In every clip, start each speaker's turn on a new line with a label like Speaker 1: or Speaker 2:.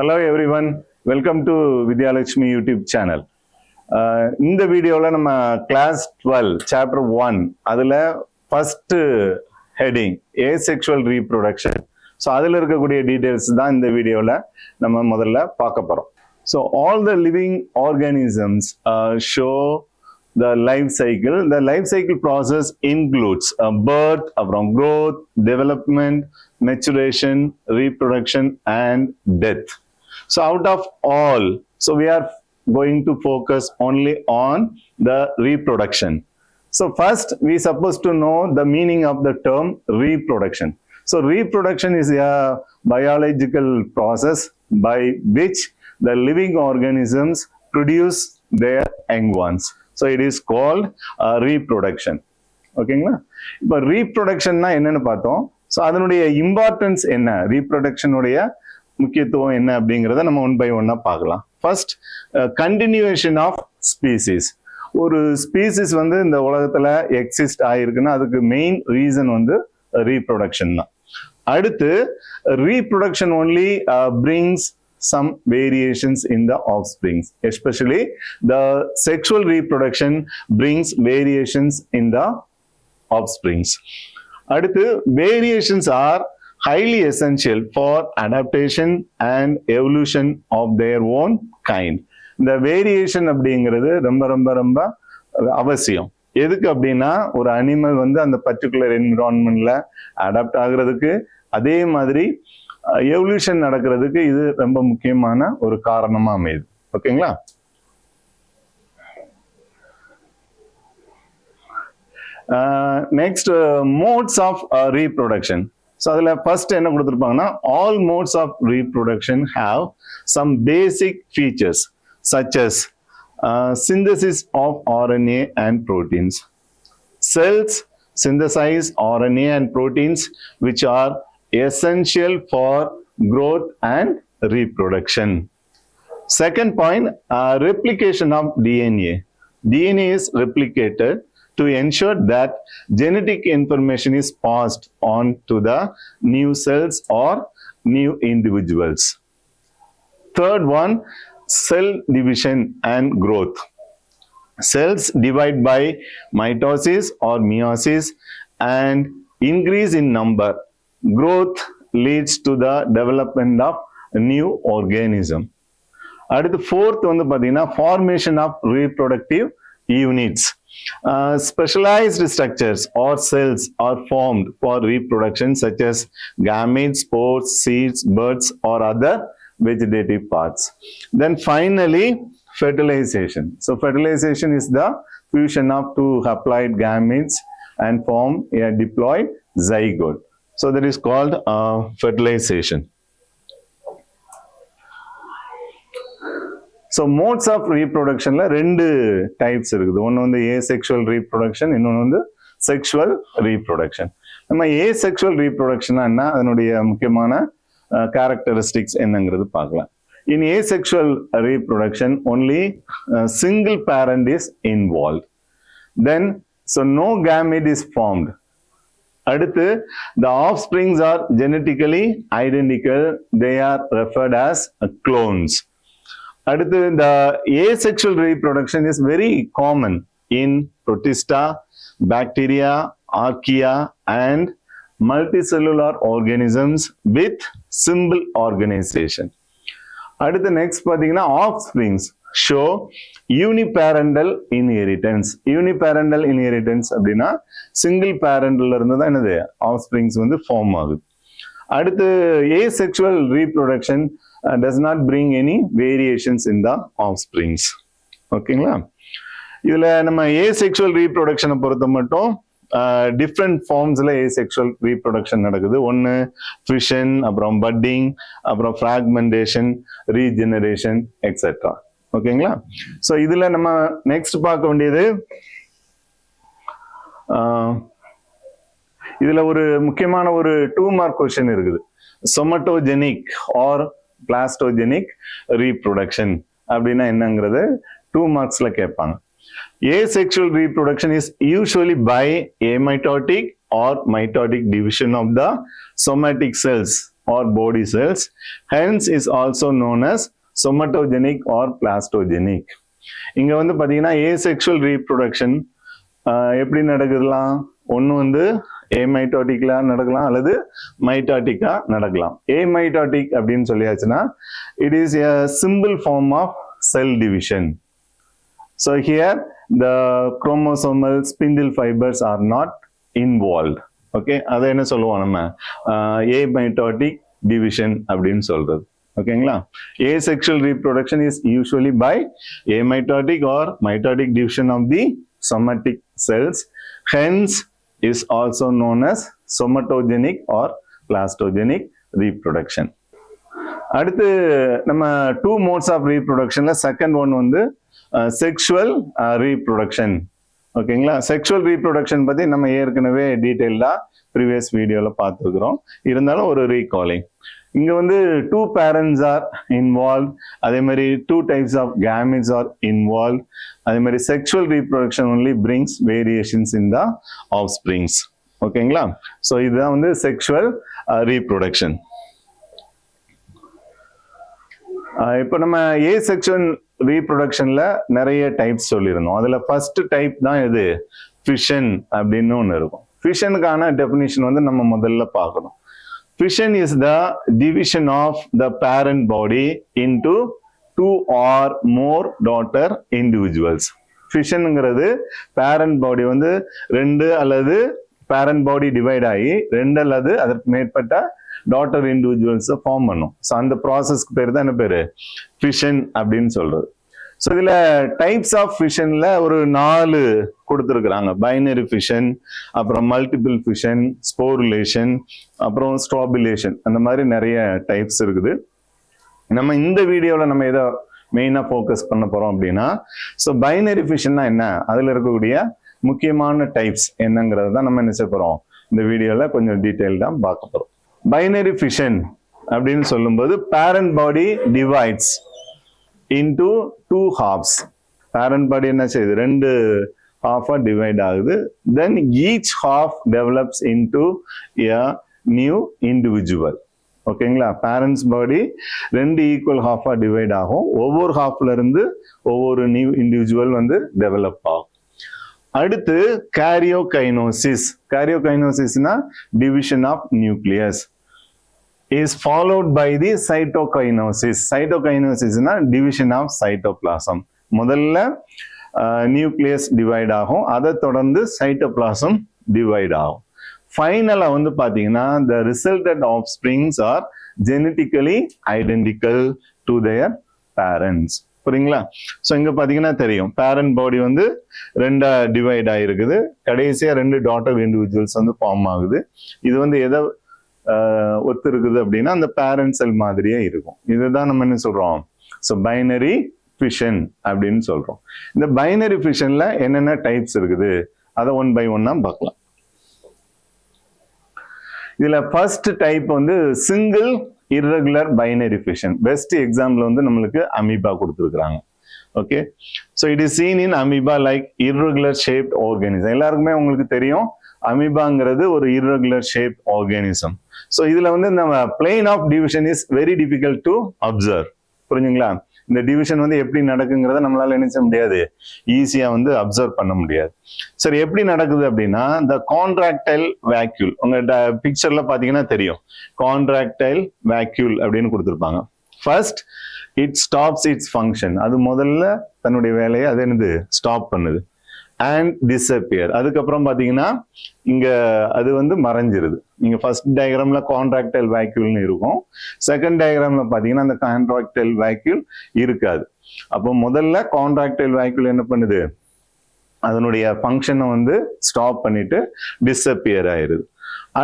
Speaker 1: Hello everyone, welcome to Vidyalakshmi YouTube channel. இந்த வீடியோல நம்ம கிளாஸ் 12 சாப்டர் 1 அதுல first heading asexual reproduction. So அதில் இருக்கக்கூடிய டீடைல்ஸ் தான் இந்த வீடியோல நம்ம முதல்ல பார்க்க போறோம். So all the living organisms show the life cycle. The life cycle process includes birth, growth, development, maturation, reproduction, and death. So out of all, so we are going to focus only on the reproduction. So first, we supposed to know the meaning of the term reproduction. So reproduction is a biological process by which the living organisms produce their young ones. So it is called reproduction. ஓகேங்களா? இப்போ ரீப்ரொடக்ஷன்னா என்னன்னு பார்த்தோம். So அதனுடைய importance என்ன, ரீப்ரொடக்ஷனுடைய முக்கியத்துவம் என்ன அப்படிங்கிறத நம்ம ஒன் பை ஒன்னா பார்க்கலாம். First, continuation of species. ஒரு ஸ்பீசிஸ் வந்து இந்த உலகத்துல எக்ஸிஸ்ட் ஆயிருக்குன்னா அதுக்கு மெயின் ரீசன் வந்து ரீப்ரொடக்ஷன் தான். அடுத்து reproduction only brings some variations in the offsprings, especially the sexual reproduction brings variations in the offsprings. அடுத்து variations are highly essential for adaptation and evolution of their own kind. இந்த variation அப்படிங்கிறது ரொம்ப ரொம்ப ரொம்ப அவசியம். எதுக்கு அப்படின்னா ஒரு அனிமல் வந்து அந்த பர்டிகுலர் என்விரான்மெண்ட்ல அடாப்ட் ஆகுறதுக்கு, அதே மாதிரி எவல்யூஷன் நடக்கிறதுக்கு இது ரொம்ப முக்கியமான ஒரு காரணமா அமையுது. ஓகேங்களா? Next, modes of reproduction. So அதில் ஃபர்ஸ்ட் என்ன கொடுத்துருப்பாங்கன்னா, all modes of reproduction have some basic features such as synthesis of RNA and proteins. Cells synthesize RNA and proteins which are essential for growth and reproduction. Second point, replication of DNA. DNA is replicated to ensure that genetic information is passed on to the new cells or new individuals. Third one, cell division and growth. Cells divide by mitosis or meiosis and increase in number. Growth leads to the development of a new organism. அடுத்து fourth வந்து பார்த்தீங்கன்னா, formation of reproductive units. Specialized structures or cells are formed for reproduction such as gametes, spores, seeds, buds or other vegetative parts. Then finally, fertilization. So fertilization is the fusion of two haploid gametes and form a diploid zygote. So that is called fertilization. So modes of reproduction la ரெண்டு types இருக்குது. ஒன்று வந்து asexual reproduction, இன்னொன்று வந்து sexual reproduction. நம்ம asexual reproduction என்ன, அதனுடைய முக்கியமான characteristics என்னங்கிறது பார்க்கலாம். In asexual reproduction, only single parent is involved. Then, so no gamete is formed. அடுத்து, the offsprings are genetically identical. They are referred as clones. அடுத்து, the asexual reproduction is very common in Protista, bacteria, archaea, and multicellular organisms with simple organization. அடுத்து next பார்த்தீங்கன்னா, offsprings show uniparental inheritance. Uniparental inheritance அப்படின்னா single பேரண்ட்ல இருந்து தான் என்னது offsprings வந்து form ஆகுது. அடுத்து, asexual reproduction does not bring any variations in the offsprings. ஓகேங்களா? இதுல நம்ம asexual reproduction பொறுத்த மட்டும் டிஃப்ரெண்ட் ஃபார்ம்ஸ்ல asexual reproduction நடக்குது. ஒன்று ஃபிஷன், அப்புறம் பட்டிங், அப்புறம் ஃப்ராக்மெண்டேஷன், ரீஜெனரேஷன் எக்ஸெட்ரா. ஓகேங்களா? ஸோ இதுல நம்ம நெக்ஸ்ட் பார்க்க வேண்டியது, இதுல ஒரு முக்கியமான ஒரு 2 மார்க் கொஸ்டின் இருக்குது. சொமட்டோஜெனிக் ஆர் பிளாஸ்டோஜெனிக் ரீப்ரொடக்ஷன் அப்படின்னா என்னங்கிறது 2 மார்க்ஸ்ல கேட்பாங்க. Asexual reproduction is usually by amitotic or mitotic division of the somatic cells or body cells, hence is also known as somatogenic or plastogenic. இங்க வந்து பாத்தீங்கன்னா asexual reproduction எப்படி நடக்குதுலாம், ஒன்று வந்து ஏமைட்டாட்டிக்கா நடக்கலாம் அல்லது மைட்டாட்டிக்கா நடக்கலாம். ஏமைட்டாட்டிக் அப்படின்னு சொல்லியாச்சுன்னா it is a simple form of cell division. So here the chromosomal spindle fibers are not involved. Okay, அதை என்ன சொல்லுவோம் நம்ம ஏமைட்டாட்டிக் division அப்படின்னு சொல்றது. ஓகேங்களா? Asexual reproduction is usually by amitotic or mitotic division of the somatic cells, hence is also known as somatogenic or plastogenic reproduction. அடுத்து நம்ம two modes of reproductionல second one வந்து sexual reproduction. ஓகேங்களா? sexual reproduction பத்தி நம்ம ஏற்கனவே டீடைல்டா previous வீடியோல பார்த்துருக்கிறோம். இருந்தாலும் ஒரு ரீகாலிங். இங்க வந்து two parents are involved, அதே மாதிரி two types of gametes are involved, அதே மாதிரி sexual reproduction only brings variations in the offsprings. ஓகேங்களா? ஸோ இதுதான் வந்து sexual reproduction. இப்போ நம்ம asexual reproductionல நிறைய டைப்ஸ் சொல்லியிருந்தோம். அதுல ஃபர்ஸ்ட் டைப் தான் இது fission அப்படின்னு ஒன்று இருக்கும். ஃபிஷனுக்கான டெஃபினிஷன் வந்து நம்ம முதல்ல பார்க்கணும். Fission is the division of the parent body into two or more daughter individuals. Fissionங்கிறது parent body வந்து ரெண்டு அல்லது parent body divide ஆகி ரெண்டு அல்லது அதற்கு மேற்பட்ட daughter individuals ஃபார்ம் பண்ணும். ஸோ அந்த ப்ராசஸ்க்கு பேர் தான் என்ன பேரு fission அப்படின்னு சொல்றது. ஸோ இதுல டைப்ஸ் ஆஃப் ஃபிஷன்ல ஒரு 4 கொடுத்துருக்குறாங்க. பைனரி ஃபிஷன், அப்புறம் மல்டிபிள் ஃபிஷன், ஸ்போருலேஷன், அப்புறம் ஸ்ட்ராபுலேஷன், அந்த மாதிரி நிறைய டைப்ஸ் இருக்குது. நம்ம இந்த வீடியோவில் நம்ம எதை மெயினாக ஃபோக்கஸ் பண்ண போறோம் அப்படின்னா, ஸோ பைனரி ஃபிஷன்னா என்ன, அதில் இருக்கக்கூடிய முக்கியமான டைப்ஸ் என்னங்கிறத தான் நம்ம என்ன செய்ய போறோம் இந்த வீடியோவில் கொஞ்சம் டீட்டெயில்டாக பார்க்க போறோம். பைனரி ஃபிஷன் அப்படின்னு சொல்லும்போது பேரண்ட் பாடி divides into two halves. Parent body என்ன செய்யுது, ரெண்டு half-ஆ divide ஆகுது. Then each half develops into a new individual. ஓகேங்களா? parents body ரெண்டு ஈக்குவல் half-ஆ divide ஆகும். ஒவ்வொரு half-ல இருந்து ஒவ்வொரு நியூ இண்டிவிஜுவல் வந்து டெவலப் ஆகும். அடுத்து காரியோகைனோசிஸ். காரியோகைனோசிஸ்னா division of nucleus is followed by the cytokinosis. Cytokinosis na division of cytoplasm. முதல்ல நியூக்ளியஸ் டிவைட் ஆகும், அதை தொடர்ந்து சைட்டோபிளாசம் டிவைட் ஆகும். ஃபைனலா வந்து பாத்தீங்கன்னா the resultant offsprings are genetically identical to their parents. புரியுங்களா? ஸோ இங்க பாத்தீங்கன்னா தெரியும் பேரண்ட் பாடி வந்து ரெண்டா டிவைட் ஆயிருக்குது, கடைசியா ரெண்டு டாட்டர் இண்டிவிஜுவல்ஸ் வந்து ஃபார்ம் ஆகுது. இது வந்து எதை ஒத்து இருக்குது அப்படின்னா அந்த பேரண்ட் செல் மாதிரியே இருக்கும். இதுதான் நம்ம என்ன சொல்றோம், ஸோ பைனரி ஃபிஷன் அப்படின்னு சொல்றோம். இந்த பைனரி ஃபிஷன்ல என்னென்ன டைப்ஸ் இருக்குது அதை ஒன் பை ஒன்னா பார்க்கலாம். இதுல ஃபர்ஸ்ட் டைப் வந்து single irregular binary fission. Best example வந்து நம்மளுக்கு அமீபா கொடுத்துருக்குறாங்க. Okay, so it is scene in amoeba like irregular shaped organism. எல்லாருக்குமே உங்களுக்கு தெரியும் அமீபாங்கிறது ஒரு இர்ரெகுலர் ஷேப் ஆர்கானிசம். ஸோ இதுல வந்து நம்ம plane of division is very difficult to observe. புரிஞ்சுங்களா? இந்த டிவிஷன் வந்து எப்படி நடக்குங்கிறத நம்மளால நினைச்ச முடியாது, ஈஸியா வந்து அப்சர்வ் பண்ண முடியாது. சரி, எப்படி நடக்குது அப்படின்னா இந்த கான்ட்ராக்டைல் வேக்யூல், உங்க பிக்சர்ல பாத்தீங்கன்னா தெரியும் கான்ட்ராக்டைல் வேக்யூல் அப்படின்னு கொடுத்துருப்பாங்க. First it stops its function. அது முதல்ல தன்னுடைய வேலையை அது என்னது ஸ்டாப் பண்ணுது. And disappear. அதுக்கப்புறம் பாத்தீங்கன்னா இங்க அது வந்து மறைஞ்சிருது. நீங்க ஃபர்ஸ்ட் டயக்ராம்ல கான்ட்ராக்டைல் வேக்யூல்னு இருக்கும், செகண்ட் டயக்ராம்ல பாத்தீங்கன்னா அந்த கான்ட்ராக்டைல் வேக்யூல் இருக்காது. அப்போ முதல்ல கான்ட்ராக்டைல் வேக்யூல் என்ன பண்ணுது, அதனுடைய ஃபங்க்ஷனை வந்து ஸ்டாப் பண்ணிட்டு டிஸப்பியர் ஆயிருது.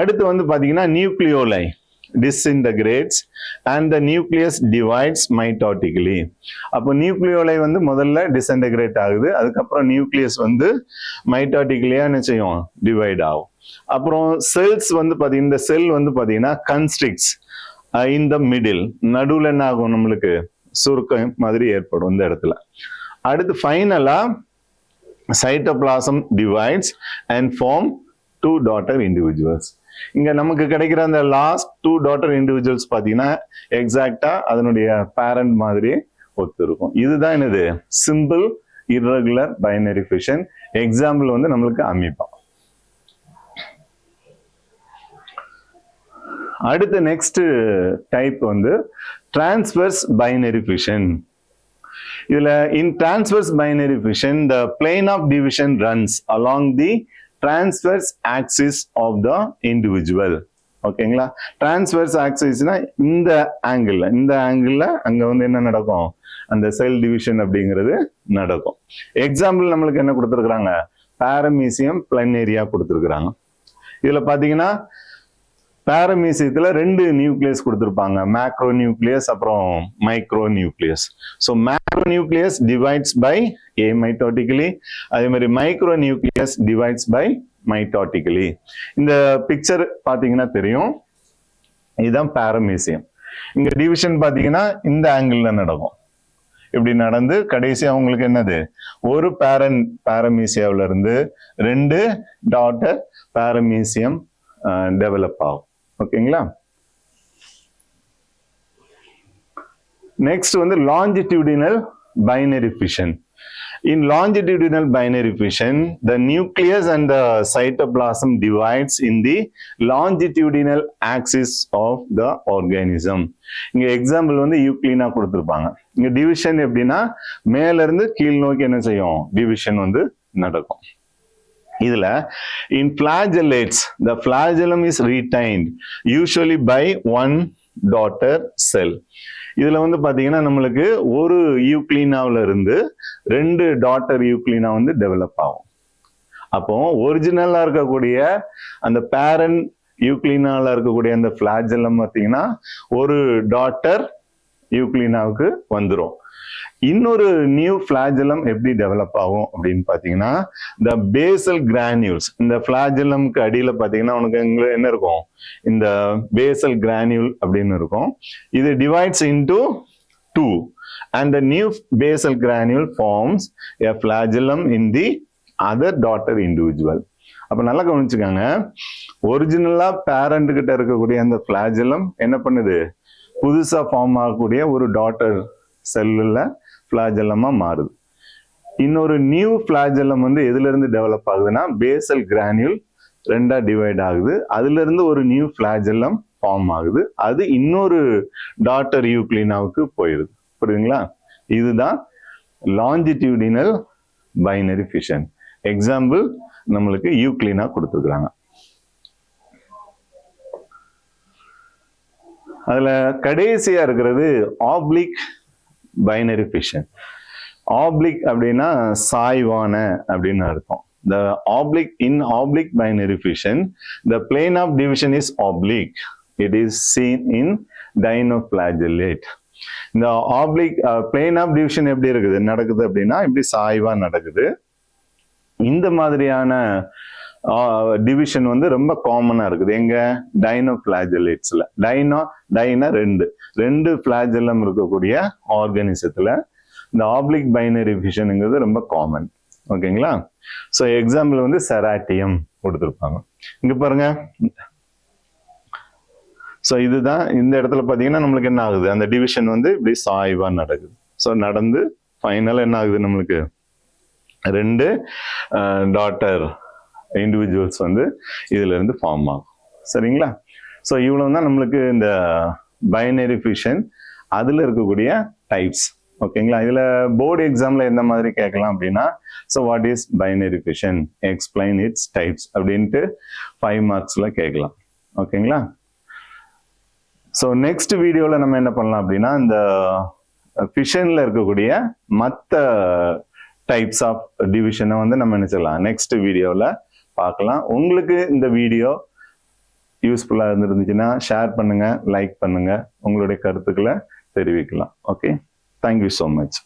Speaker 1: அடுத்து வந்து பாத்தீங்கன்னா நியூக்ளியோலை disintegrates and the nucleus divides mitotically. அப்போ நியூக்ளியோலை வந்து முதல்ல டிஸ்இன்டகிரேட் ஆகுது, அதுக்கப்புறம் நியூக்ளியஸ் வந்து மைட்டாட்டிக்கலியா என்ன செய்யும், டிவைட் ஆகும். அப்புறம் செல்ஸ் வந்து பாத்தீங்கன்னா இந்த செல் வந்து பாத்தீங்கன்னா கன்ஸ்ட்ரிக்ட்ஸ் இன் த மிடில், நடுவில் என்ன ஆகும், நம்மளுக்கு சுருக்கம் மாதிரி ஏற்படும் இந்த இடத்துல. அடுத்து ஃபைனலா cytoplasm divides and form two daughter individuals. இங்க நமக்கு கிடைக்கிற அந்த லாஸ்ட் 2 டாட்டர் இண்டிவிஜுவல்ஸ் பாத்தீங்கன்னா எக்ஸாக்டா அதனுடைய பேரண்ட் மாதிரி ஒத்து இருக்கும். இதுதான் என்னது simple irregular binary fission. Example வந்து நம்மளுக்கு அமீபா. அடுத்த நெக்ஸ்ட் டைப் வந்து டிரான்ஸ்வர்ஸ் பைனரி ஃபிஷன். இதுல in transverse binary fission the plane of division runs along the transverse axis of the individual. ஓகேங்களா? டிரான்ஸ்வர்ஸ் ஆக்சிஸ்னா இந்த ஆங்கிள் அங்க வந்து என்ன நடக்கும், அந்த செல் டிவிஷன் அப்படிங்கிறது நடக்கும். எக்ஸாம்பிள் நம்மளுக்கு என்ன கொடுத்துருக்காங்க, பாரமீசியம் பிளனேரியா கொடுத்துருக்காங்க. இதுல பாத்தீங்கன்னா பாரமீசியத்துல 2 நியூக்ளியஸ் கொடுத்திருப்பாங்க, மேக்ரோ நியூக்ளியஸ் அப்புறம் micro nucleus. So macro nucleus divides by amitotically, அதே மாதிரி micro nucleus divides by mitotically. இந்த பிக்சர் பாத்தீங்கன்னா தெரியும், இதுதான் பாரமீசியம். இங்க டிவிஷன் பாத்தீங்கன்னா இந்த ஆங்கிள் நடக்கும். இப்படி நடந்து கடைசியா உங்களுக்கு என்னது, ஒரு பாரமீசியாவில இருந்து 2 டாட்டர் பாரமீசியம் டெவலப் ஆகும். ஓகேங்களா? நெக்ஸ்ட் வந்து longitudinal binary fission. In longitudinal binary fission, the nucleus and the cytoplasm divides in the longitudinal axis of the organism. இங்க எக்ஸாம்பிள் வந்து யூக்ளினா கொடுத்திருப்பாங்க. இங்க டிவிஷன் எப்படின்னா மேல இருந்து கீழ் நோக்கி என்ன செய்யும், டிவிஷன் வந்து நடக்கும். இதுல in flagellates the flagellum is retained usually by one daughter cell. இதுல வந்து பாத்தீங்கன்னா நம்மளுக்கு ஒரு யூக்ளினாவில இருந்து 2 டாட்டர் யூக்ளினா வந்து டெவலப் ஆகும். அப்போ ஒரிஜினலா இருக்கக்கூடிய அந்த பேரண்ட் யூக்ளினால இருக்கக்கூடிய அந்த ஃபிளாஜெல்லம் பாத்தீங்கன்னா ஒரு டாட்டர் யூக்ளினாவுக்கு வந்துடும். இன்னொரு நியூ ஃபிளாஜெல்லம் எப்படி டெவலப் ஆகும் அப்படின்னு பாத்தீங்கன்னா இந்த பேசல் கிரானியூல்ஸ், இந்த ஃபிளாஜெல்லம்க்கு அடியில பாத்தீங்கன்னா உனக்கு என்ன இருக்கும், இந்த பேசல் கிரானியூல் அப்படின்னு இருக்கும். இது divides into 2 and the new basal granule forms a flagellum in the other daughter individual. அப்ப நல்லா கவனிச்சுக்காங்க, ஒரிஜினலா பேரண்ட் கிட்ட இருக்கக்கூடிய அந்த ஃபிளாஜெல்லம் என்ன பண்ணுது, புதுசா ஃபார்ம் ஆகக்கூடிய ஒரு டாட்டர் செல்லுல ஃபிளாஜெல்லமா மாறுது. இன்னொரு நியூ ஃபிளாஜெல்லம் வந்து எதுல இருந்து டெவலப் ஆகுதுன்னா பேசல் கிரானியூல் 2 டிவைட் ஆகுது, அதுல இருந்து ஒரு நியூ ஃபிளாஜெல்லம் ஃபார்ம் ஆகுது, அது இன்னொரு டாட்டர் யூக்ளினாவுக்கு போயிருது. புரியுதுங்களா? இதுதான் லாஞ்சிடியூடினல் பைனரி ஃபிஷன். எக்ஸாம்பிள் நம்மளுக்கு யூக்ளினா கொடுத்துருக்காங்க. அதுல கடைசியா இருக்கிறது ஆப்ளிக் பைனரி ஃபிஷன். ஆப்ளிக் அப்படின்னா சாய்வான அப்படின்னு அர்த்தம். The oblique in oblique binary fission, the plane of division is oblique. It is seen in dinoflagellate. இந்த ஆப்ளிக் plane of division எப்படி இருக்குது நடக்குது அப்படின்னா இப்படி சாய்வா நடக்குது. இந்த மாதிரியான டிவிஷன் வந்து ரொம்ப காமனா இருக்குது எங்க, டைனோஃபிளாஜெல்லேட்ஸ்ல. டைனா 2 ஃபிளாஜெல்லம் இருக்கக்கூடிய ஆர்கானிசத்துல இந்த ஆப்ளிக் பைனரி ஃபிஷனுங்கிறது ரொம்ப காமன். ஓகேங்களா? ஸோ எக்ஸாம்பிள் வந்து செராட்டியம் கொடுத்துருப்பாங்க. இங்க பாருங்க, ஸோ இதுதான் இந்த இடத்துல பாத்தீங்கன்னா நம்மளுக்கு என்ன ஆகுது, அந்த டிவிஷன் வந்து இப்படி சாய்வா நடக்குது. ஸோ நடந்து ஃபைனல் என்ன ஆகுது, நம்மளுக்கு 2 டாட்டர் இண்டிவிஜுவல்ஸ் வந்து இதுல இருந்து ஃபார்ம் ஆகும். சரிங்களா? ஸோ இவ்வளவு தான் நம்மளுக்கு இந்த பைனரி ஃபிஷன் அதுல இருக்கக்கூடிய டைப்ஸ். ஓகேங்களா? இதுல போர்டு எக்ஸாம்ல எந்த மாதிரி கேட்கலாம் அப்படின்னா, so what is binary fission, explain it's types அப்படின்ட்டு 5 மார்க்ஸ்ல கேட்கலாம். ஓகேங்களா? ஸோ நெக்ஸ்ட் வீடியோல நம்ம என்ன பண்ணலாம் அப்படின்னா, இந்த ஃபிஷன்ல இருக்கக்கூடிய மற்ற டைப்ஸ் ஆஃப் டிவிஷனை வந்து நம்ம என்ன செய்யலாம் நெக்ஸ்ட் வீடியோல பார்க்கலாம். உங்களுக்கு இந்த வீடியோ யூஸ்ஃபுல்லா இருந்துச்சுன்னா ஷேர் பண்ணுங்க, லைக் பண்ணுங்க, உங்களுடைய கருத்துக்களை தெரிவிக்கலாம். Okay, thank you so much.